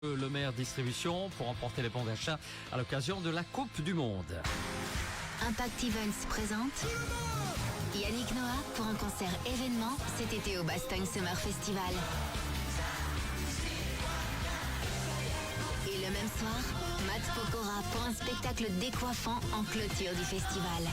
Le maire distribution pour remporter les bons d'achat à l'occasion de la Coupe du Monde. Impact Events présente Yannick Noah pour un concert événement cet été au Bastogne Summer Festival. Et le même soir, Matt Pokora pour un spectacle décoiffant en clôture du festival.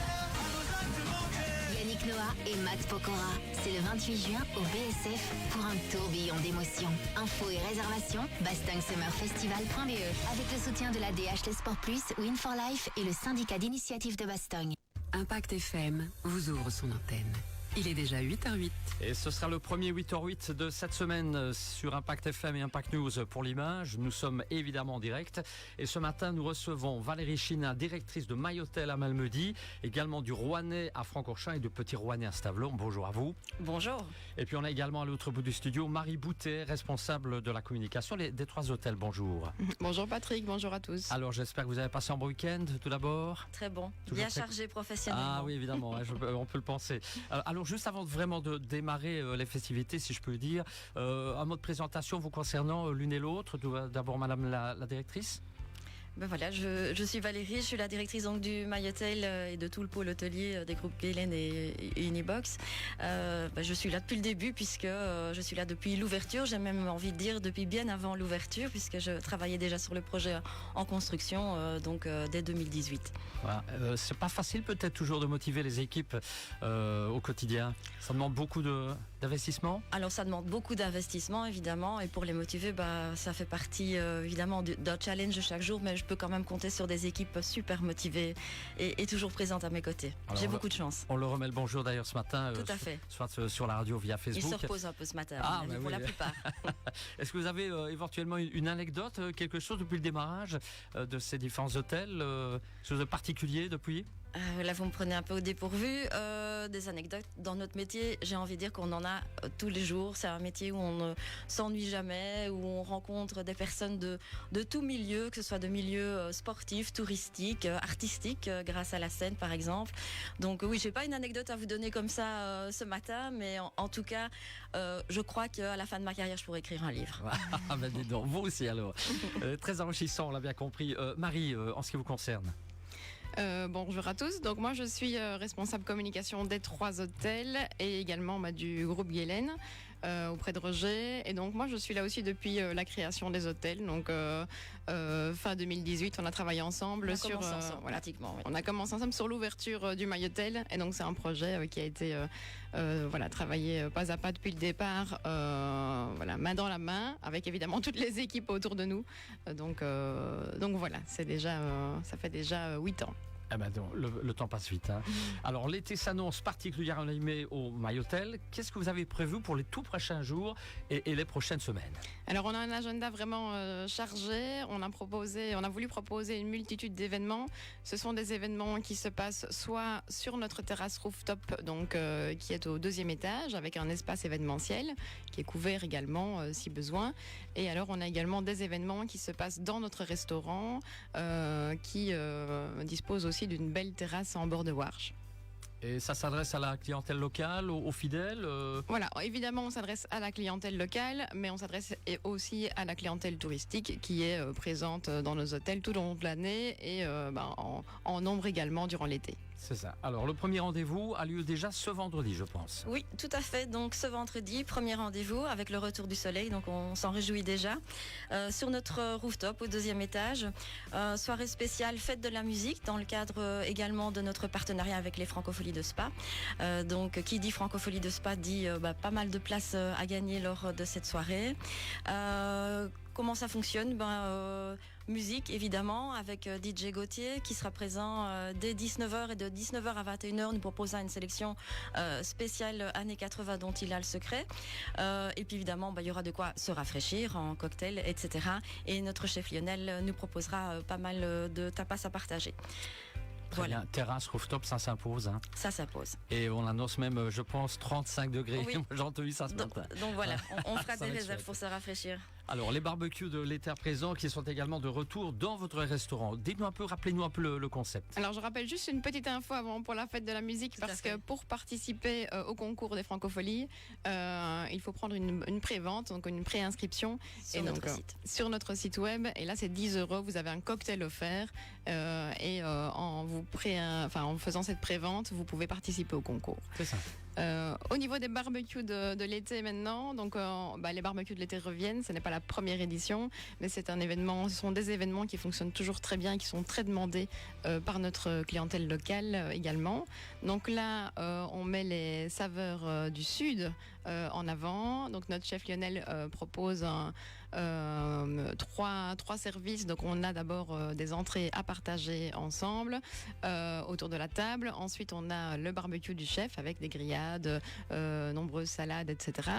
Yannick Noah et Matt Pokora, c'est le 28 juin au BSF pour un tourbillon d'émotions. Infos et réservations, bastogne-summerfestival.be avec le soutien de la DHT Sport Plus, Win for Life et le syndicat d'initiative de Bastogne. Impact FM vous ouvre son antenne. Il est déjà 8h08. Et ce sera le premier 8h08 de cette semaine sur Impact FM et Impact News pour l'image. Nous sommes évidemment en direct. Et ce matin, nous recevons Valérie China, directrice de Mayotel à Malmedy, également du Rouennais à Francorchamps et de Petit Rouennais à Stavelot. Bonjour à vous. Bonjour. Et puis on a également à l'autre bout du studio Marie Boutet, responsable de la communication des trois hôtels. Bonjour. Bonjour Patrick, bonjour à tous. Alors j'espère que vous avez passé un bon week-end tout d'abord. Très bon, Toujours bien chargé professionnellement. Ah oui, évidemment, on peut le penser. Alors juste avant vraiment de démarrer les festivités, si je peux dire, un mot de présentation vous concernant l'une et l'autre. D'abord Madame la directrice. Ben voilà, je suis Valérie, je suis la directrice donc du Mayotel et de tout le pôle hôtelier des groupes Galen et Unibox. Je suis là depuis le début puisque je suis là depuis l'ouverture, j'ai même envie de dire depuis bien avant l'ouverture puisque je travaillais déjà sur le projet en construction dès 2018. Voilà. C'est pas facile peut-être toujours de motiver les équipes au quotidien. Ça demande beaucoup d'investissement. Alors ça demande beaucoup d'investissement évidemment et pour les motiver, ça fait partie évidemment d'un challenge chaque jour, mais je peux quand même compter sur des équipes super motivées et toujours présentes à mes côtés. Alors j'ai beaucoup de chance. On le remet le bonjour d'ailleurs ce matin. Tout à fait. Soit sur la radio via Facebook. Il se repose un peu ce matin, pour la plupart. Est-ce que vous avez éventuellement une anecdote, quelque chose depuis le démarrage de ces différents hôtels, quelque chose de particulier depuis ? Là, vous me prenez un peu au dépourvu. Des anecdotes dans notre métier, j'ai envie de dire qu'on en a tous les jours. C'est un métier où on ne s'ennuie jamais, où on rencontre des personnes de tout milieu, que ce soit de milieux sportifs, touristiques, artistiques, grâce à la scène par exemple. Donc oui, j'ai pas une anecdote à vous donner comme ça ce matin, mais en tout cas, je crois qu'à la fin de ma carrière, je pourrais écrire un livre. Ah ben dis donc, vous aussi alors. Très enrichissant, on l'a bien compris. Marie, en ce qui vous concerne. Bonjour à tous. Donc moi je suis responsable communication des trois hôtels et également du groupe Galen auprès de Roger. Et donc moi je suis là aussi depuis la création des hôtels. Donc fin 2018, on a travaillé ensemble pratiquement. Oui. On a commencé ensemble sur l'ouverture du Mayotel. Et donc c'est un projet qui a été travaillé pas à pas depuis le départ, main dans la main, avec évidemment toutes les équipes autour de nous. Donc voilà, c'est déjà ça fait déjà 8 ans. Eh ben donc, le temps passe vite. Hein. Alors l'été s'annonce particulièrement animé au Mayotel. Qu'est-ce que vous avez prévu pour les tout prochains jours et les prochaines semaines ? Alors on a un agenda vraiment chargé. On a voulu proposer une multitude d'événements. Ce sont des événements qui se passent soit sur notre terrasse rooftop, donc qui est au 2e étage, avec un espace événementiel qui est couvert également si besoin. Et alors on a également des événements qui se passent dans notre restaurant, qui dispose aussi d'une belle terrasse en bord de Warche. Et ça s'adresse à la clientèle locale, aux fidèles Voilà, évidemment on s'adresse à la clientèle locale, mais on s'adresse aussi à la clientèle touristique qui est présente dans nos hôtels tout au long de l'année et en nombre également durant l'été. C'est ça. Alors le premier rendez-vous a lieu déjà ce vendredi, je pense. Oui, tout à fait. Donc ce vendredi, premier rendez-vous avec le retour du soleil. Donc on s'en réjouit déjà. Sur notre rooftop au 2e étage, soirée spéciale fête de la musique dans le cadre également de notre partenariat avec les Francopholies de Spa. Donc qui dit Francophonie de Spa dit pas mal de places à gagner lors de cette soirée. Comment ça fonctionne ? Musique évidemment avec DJ Gauthier qui sera présent dès 19h et de 19h à 21h nous proposera une sélection spéciale années 80 dont il a le secret. Et puis évidemment il y aura de quoi se rafraîchir en cocktail, etc. Et notre chef Lionel nous proposera pas mal de tapas à partager. Voilà. Bien. Terrasse, rooftop, ça s'impose. Hein. Ça s'impose. Et on annonce même, je pense, 35 degrés. Oui. J'ai entendu ça ce matin. Donc voilà, on fera des réserves pour se rafraîchir. Alors, les barbecues de l'été à présent qui sont également de retour dans votre restaurant. Dites-nous un peu, rappelez-nous un peu le concept. Alors je rappelle juste une petite info avant pour la fête de la musique, Tout à parce fait. que pour participer au concours des Francopholies, il faut prendre une pré-vente, donc une pré-inscription Sur et notre donc, site. sur notre site web. Et là c'est 10 €, vous avez un cocktail offert en faisant cette pré-vente, vous pouvez participer au concours. C'est ça. Au niveau des barbecues de l'été maintenant, donc les barbecues de l'été reviennent. Ce n'est pas la première édition, mais ce sont des événements qui fonctionnent toujours très bien et qui sont très demandés par notre clientèle locale également. Donc là, on met les saveurs du Sud en avant. Donc notre chef Lionel propose trois services. Donc on a d'abord des entrées à partager ensemble autour de la table. Ensuite, on a le barbecue du chef avec des grillades, nombreuses salades, etc.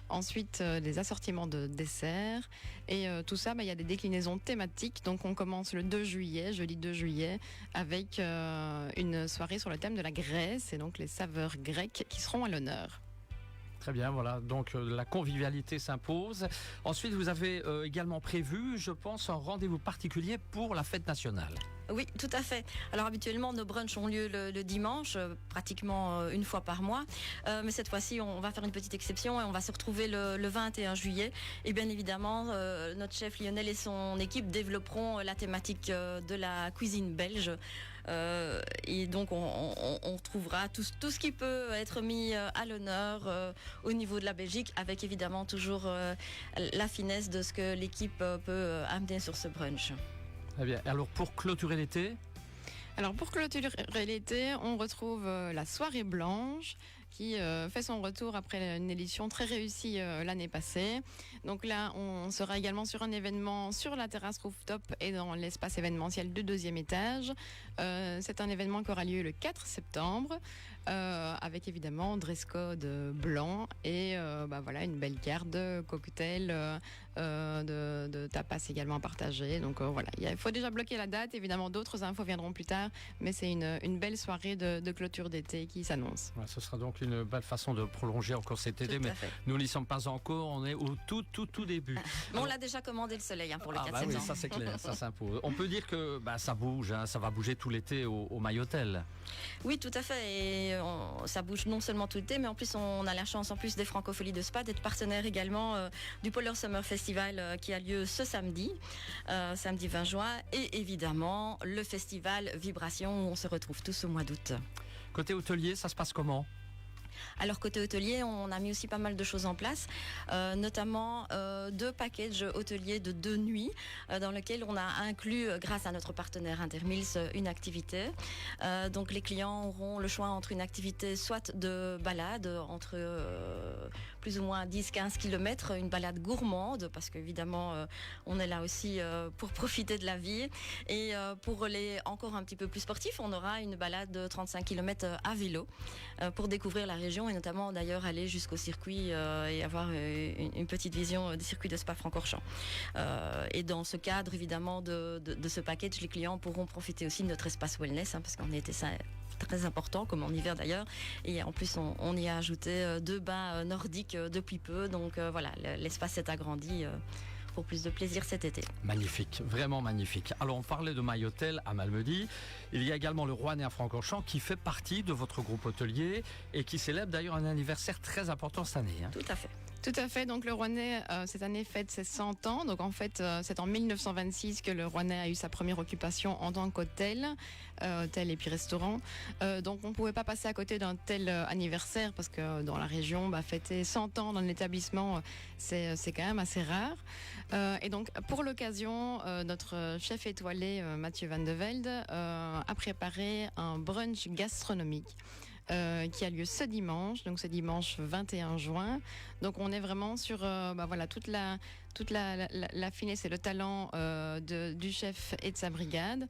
Ensuite, des assortiments de desserts. Et tout ça, il y a des déclinaisons thématiques. Donc on commence le 2 juillet, jeudi 2 juillet, avec une soirée sur le thème de la Grèce et donc les saveurs grecques qui seront à l'honneur. Très bien, voilà. Donc la convivialité s'impose. Ensuite, vous avez également prévu, je pense, un rendez-vous particulier pour la fête nationale. Oui, tout à fait. Alors habituellement, nos brunchs ont lieu le dimanche, pratiquement une fois par mois. Mais cette fois-ci, on va faire une petite exception et on va se retrouver le 21 juillet. Et bien évidemment, notre chef Lionel et son équipe développeront la thématique de la cuisine belge. Et donc on trouvera tout ce qui peut être mis à l'honneur au niveau de la Belgique, avec évidemment toujours la finesse de ce que l'équipe peut amener sur ce brunch. Très bien. Alors pour clôturer l'été, Alors pour clôturer l'été, on retrouve la soirée blanche qui fait son retour après une édition très réussie l'année passée. Donc là, on sera également sur un événement sur la terrasse rooftop et dans l'espace événementiel du 2e étage. C'est un événement qui aura lieu le 4 septembre avec évidemment dress code blanc et une belle carte de cocktails, de tapas également à partager. Donc voilà, il faut déjà bloquer la date. Évidemment, d'autres infos viendront plus tard, mais c'est une belle soirée de clôture d'été qui s'annonce. ouais, ce sera donc une belle façon de prolonger encore cet été, Tout à mais fait. nous n'y sommes pas encore, on est au tout début. Mais on l'a déjà commandé le soleil pour le 4 oui, septembre. ça c'est clair, ça s'impose. On peut dire que ça bouge, ça va bouger tout l'été au Mayotel. Oui, tout à fait. Et ça bouge non seulement tout l'été, mais en plus, on a la chance, en plus des Francopholies de Spa, d'être partenaire également du Polar Summer Festival qui a lieu ce samedi 20 juin. Et évidemment, le festival Vibration où on se retrouve tous au mois d'août. Côté hôtelier, ça se passe comment ? Alors côté hôtelier, on a mis aussi pas mal de choses en place, notamment 2 packages hôteliers de 2 nuits dans lesquels on a inclus, grâce à notre partenaire Intermills, une activité. Donc les clients auront le choix entre une activité soit de balade entre plus ou moins 10-15 km, une balade gourmande, parce qu'évidemment on est là aussi pour profiter de la vie. Et pour les encore un petit peu plus sportifs, on aura une balade de 35 km à vélo pour découvrir la région et notamment d'ailleurs aller jusqu'au circuit et avoir une petite vision du circuit de Spa-Francorchamps. Et dans ce cadre évidemment de ce package, les clients pourront profiter aussi de notre espace wellness, parce qu'en été ça très important, comme en hiver d'ailleurs. Et en plus, on y a ajouté 2 bains nordiques depuis peu. Donc voilà, l'espace s'est agrandi pour plus de plaisir cet été. Magnifique, vraiment magnifique. Alors on parlait de Mayotel à Malmedy. Il y a également le Rouennais à Francorchamps qui fait partie de votre groupe hôtelier et qui célèbre d'ailleurs un anniversaire très important cette année. Tout à fait. Tout à fait. Donc le Rouennais, cette année, fête ses 100 ans. Donc en fait, c'est en 1926 que le Rouennais a eu sa première occupation en tant qu'hôtel, hôtel et puis restaurant. Donc on ne pouvait pas passer à côté d'un tel anniversaire parce que dans la région, fêter 100 ans dans l'établissement, c'est quand même assez rare. Et donc pour l'occasion, notre chef étoilé, Mathieu Van de Velde, a préparé un brunch gastronomique. Qui a lieu ce dimanche, donc ce dimanche 21 juin. Donc on est vraiment sur toute la finesse et le talent du chef et de sa brigade.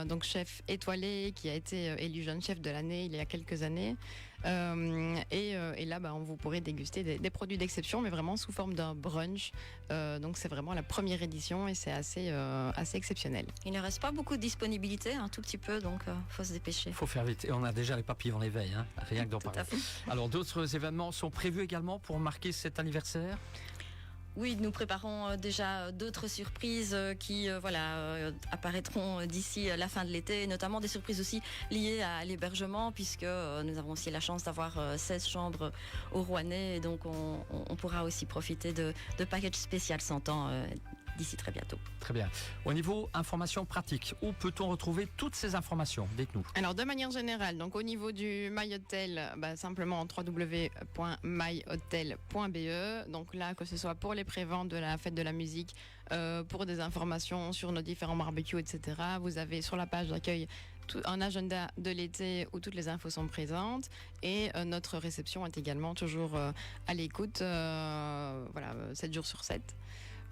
Donc chef étoilé qui a été élu jeune chef de l'année il y a quelques années. Et là, vous pourrez déguster des produits d'exception, mais vraiment sous forme d'un brunch. Donc c'est vraiment la première édition et c'est assez exceptionnel. Il ne reste pas beaucoup de disponibilité, un tout petit peu, donc faut se dépêcher. Il faut faire vite. Et on a déjà les papillons l'éveil, rien que d'en Tout parler. à fait. Alors d'autres événements sont prévus également pour marquer cet anniversaire ? Oui, nous préparons déjà d'autres surprises qui apparaîtront d'ici la fin de l'été, notamment des surprises aussi liées à l'hébergement, puisque nous avons aussi la chance d'avoir 16 chambres au Rouennais, et donc on pourra aussi profiter de packages spécial 100 ans d'ici très bientôt. Très bien. Au niveau information pratique, où peut-on retrouver toutes ces informations? Dites-nous. Alors, de manière générale, donc au niveau du MyHotel, simplement www.myhotel.be. Donc là, que ce soit pour les préventes de la fête de la musique, pour des informations sur nos différents barbecues, etc. Vous avez sur la page d'accueil un agenda de l'été où toutes les infos sont présentes, et notre réception est également toujours à l'écoute, 7 jours sur 7.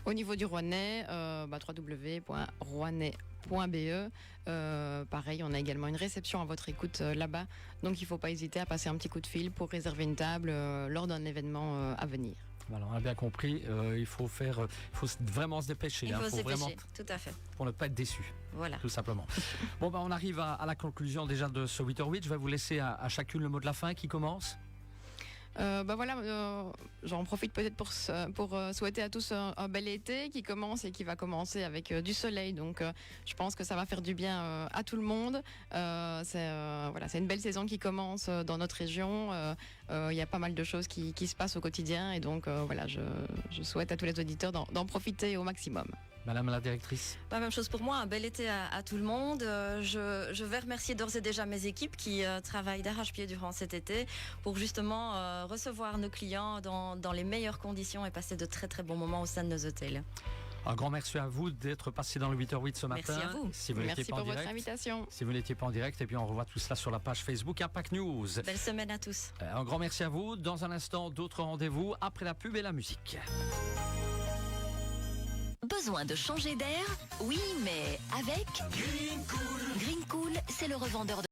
Au niveau du Rouennais, www.rouennais.be. Pareil, on a également une réception à votre écoute là-bas. Donc il ne faut pas hésiter à passer un petit coup de fil pour réserver une table lors d'un événement à venir. Voilà, on a bien compris, il faut vraiment se dépêcher. Il faut se dépêcher, vraiment, tout à fait. pour ne pas être déçu. Voilà. Tout simplement. Bon, on arrive à la conclusion déjà de ce 8h08. Je vais vous laisser à chacune le mot de la fin. Qui commence? J'en profite peut-être pour souhaiter à tous un bel été qui commence et qui va commencer avec du soleil. Donc, je pense que ça va faire du bien à tout le monde. C'est une belle saison qui commence dans notre région. Il y a pas mal de choses qui se passent au quotidien. Et donc, je souhaite à tous les auditeurs d'en profiter au maximum. Madame la directrice. Même chose pour moi, un bel été à tout le monde. Je vais remercier d'ores et déjà mes équipes qui travaillent d'arrache-pied durant cet été pour justement recevoir nos clients dans les meilleures conditions et passer de très très bons moments au sein de nos hôtels. Un grand merci à vous d'être passé dans le 8h08 ce matin. Merci à vous. Merci pour votre invitation. Si vous n'étiez pas en direct, et puis on revoit tout cela sur la page Facebook Impact News. Belle semaine à tous. Un grand merci à vous. Dans un instant, d'autres rendez-vous après la pub et la musique. Besoin de changer d'air? Oui, mais avec Green Cool. Green Cool, c'est le revendeur de